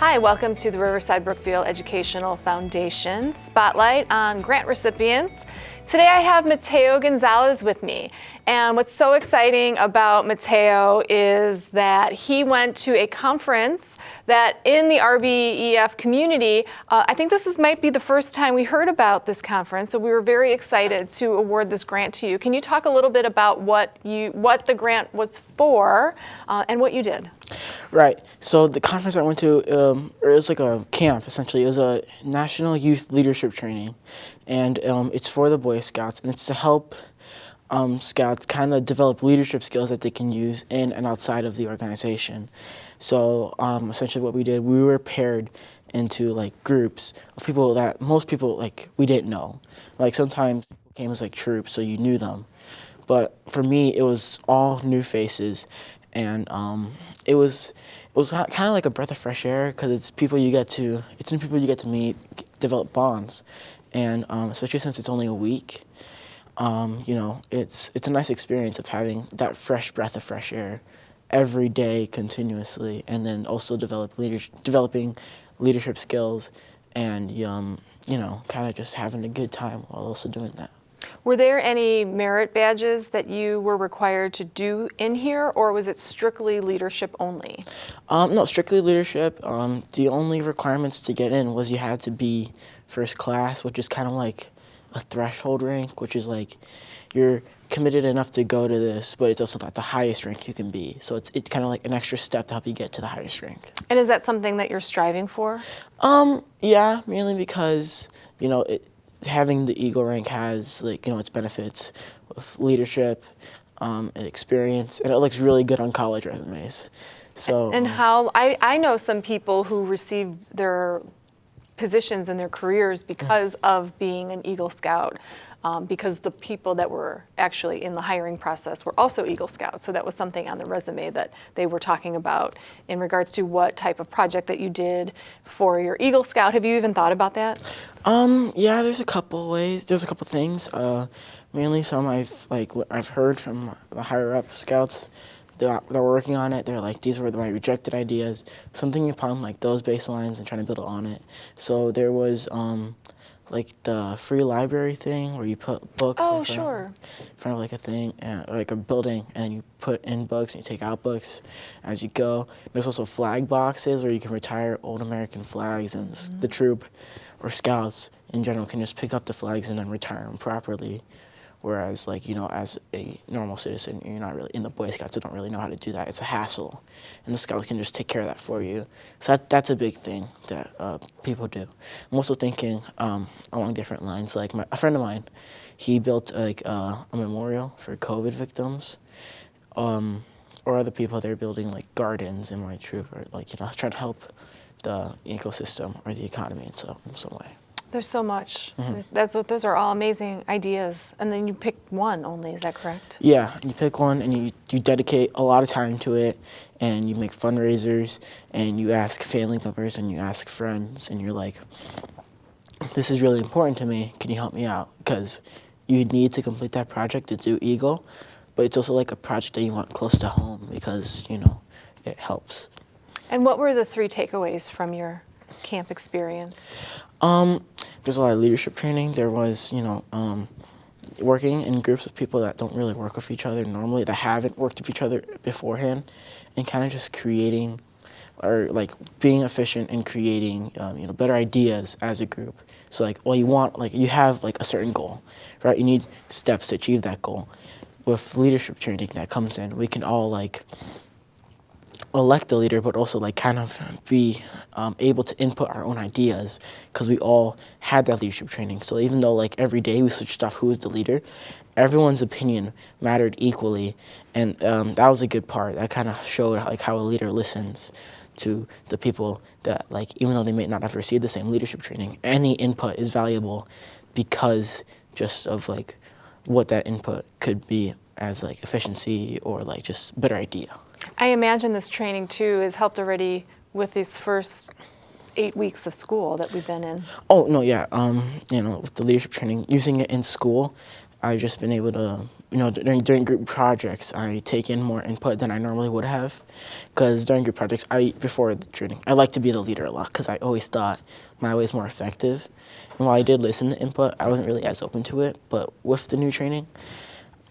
Hi, welcome to the Riverside Brookfield Educational Foundation Spotlight on Grant Recipients. Today I have Mateo Gonzalez with me, and what's so exciting about Mateo is that he went to a conference that in the RBEF community, I think might be the first time we heard about this conference, so we were very excited to award this grant to you. Can you talk a little bit about what the grant was for and what you did? Right. So the conference I went to, it was like a camp, essentially. It was a National Youth Leadership Training, and it's for the Boy Scouts, and it's to help Scouts kind of develop leadership skills that they can use in and outside of the organization. So essentially what we did, we were paired into like groups of people that most people like we didn't know. Like sometimes people came as like troops, so you knew them. But for me, it was all new faces, and it was kind of like a breath of fresh air because it's new people you get to meet, develop bonds, and especially since it's only a week, it's a nice experience of having that fresh breath of fresh air every day continuously, and then also developing leadership skills, and kind of just having a good time while also doing that. Were there any merit badges that you were required to do in here, or was it strictly leadership only? No, strictly leadership. The only requirements to get in was you had to be first class, which is kind of like a threshold rank, which is like you're committed enough to go to this, but it's also not the highest rank you can be. So it's kind of like an extra step to help you get to the highest rank. And is that something that you're striving for? Yeah, mainly because, having the Eagle rank has its benefits with leadership and experience, and it looks really good on college resumes. So and how I know some people who received their positions in their careers because of being an Eagle Scout, because the people that were actually in the hiring process were also Eagle Scouts. So that was something on the resume that they were talking about in regards to what type of project that you did for your Eagle Scout. Have you even thought about that? Yeah, there's a couple ways. There's a couple things. Mainly some I've heard from the higher up scouts that were working on it. They're like, these were my rejected ideas. Something upon like those baselines and trying to build on it. So there was like the free library thing where you put books in front of like a thing, or like a building, and you put in books and you take out books as you go. There's also flag boxes where you can retire old American flags, and the troop or scouts in general can just pick up the flags and then retire them properly. Whereas, as a normal citizen, you're not really in the Boy Scouts, you don't really know how to do that. It's a hassle, and the Scouts can just take care of that for you. So that's a big thing that people do. I'm also thinking along different lines. Like a friend of mine, he built a memorial for COVID victims, or other people. They're building like gardens in my troop, or trying to help the ecosystem or the economy in some way. There's so much. Mm-hmm. Those are all amazing ideas. And then you pick one only, is that correct? Yeah, you pick one and you dedicate a lot of time to it, and you make fundraisers, and you ask family members and you ask friends, and you're like, this is really important to me, can you help me out? Because you need to complete that project to do Eagle, but it's also like a project that you want close to home because, it helps. And what were the 3 takeaways from your camp experience? There's a lot of leadership training. There was, working in groups of people that don't really work with each other normally, that haven't worked with each other beforehand, and kind of just creating or being efficient in creating, better ideas as a group. So you have a certain goal, right? You need steps to achieve that goal. With leadership training that comes in, we can all elect the leader, but also kind of be able to input our own ideas because we all had that leadership training. So even though every day we switched off who was the leader, everyone's opinion mattered equally, and that was a good part. That kind of showed how a leader listens to the people that even though they may not have received the same leadership training, any input is valuable because just of what that input could be as efficiency or just better idea. I imagine this training, too, has helped already with these first 8 weeks of school that we've been in. Oh, no, yeah. With the leadership training, using it in school, I've just been able to during group projects, I take in more input than I normally would have. Because during group projects, before the training, I like to be the leader a lot because I always thought my way is more effective. And while I did listen to input, I wasn't really as open to it. But with the new training,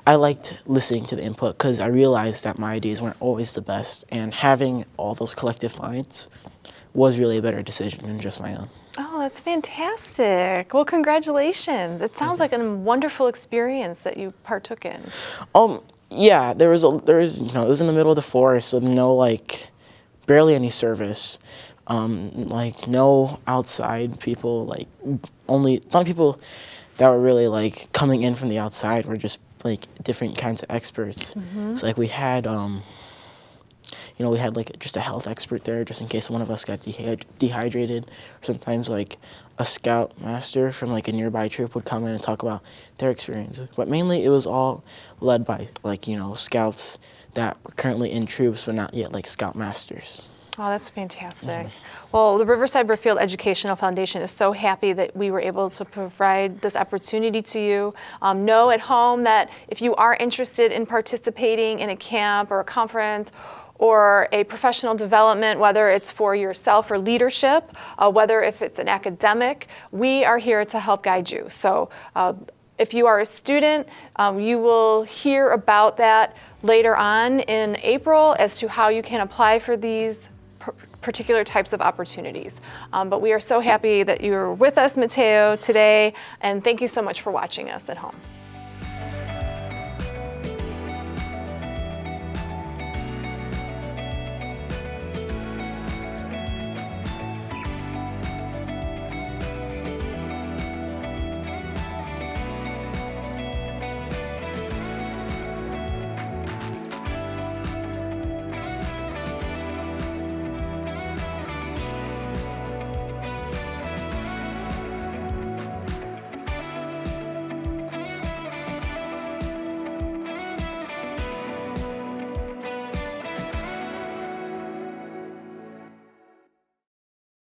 I liked listening to the input because I realized that my ideas weren't always the best. And having all those collective minds was really a better decision than just my own. Oh, that's fantastic. Well, congratulations. It sounds like a wonderful experience that you partook in. Yeah, it was in the middle of the forest, so barely any service, no outside people, only a lot of people that were really coming in from the outside were just different kinds of experts. Mm-hmm. So we had we had just a health expert there just in case one of us got dehydrated. Or sometimes a scout master from a nearby troop would come in and talk about their experiences. But mainly it was all led by scouts that were currently in troops but not yet scout masters. Oh, that's fantastic. Well, the Riverside Brookfield Educational Foundation is so happy that we were able to provide this opportunity to you. Know at home that if you are interested in participating in a camp or a conference or a professional development, whether it's for yourself or leadership, whether if it's an academic, we are here to help guide you. So if you are a student, you will hear about that later on in April as to how you can apply for these particular types of opportunities. But we are so happy that you're with us, Mateo, today, and thank you so much for watching us at home.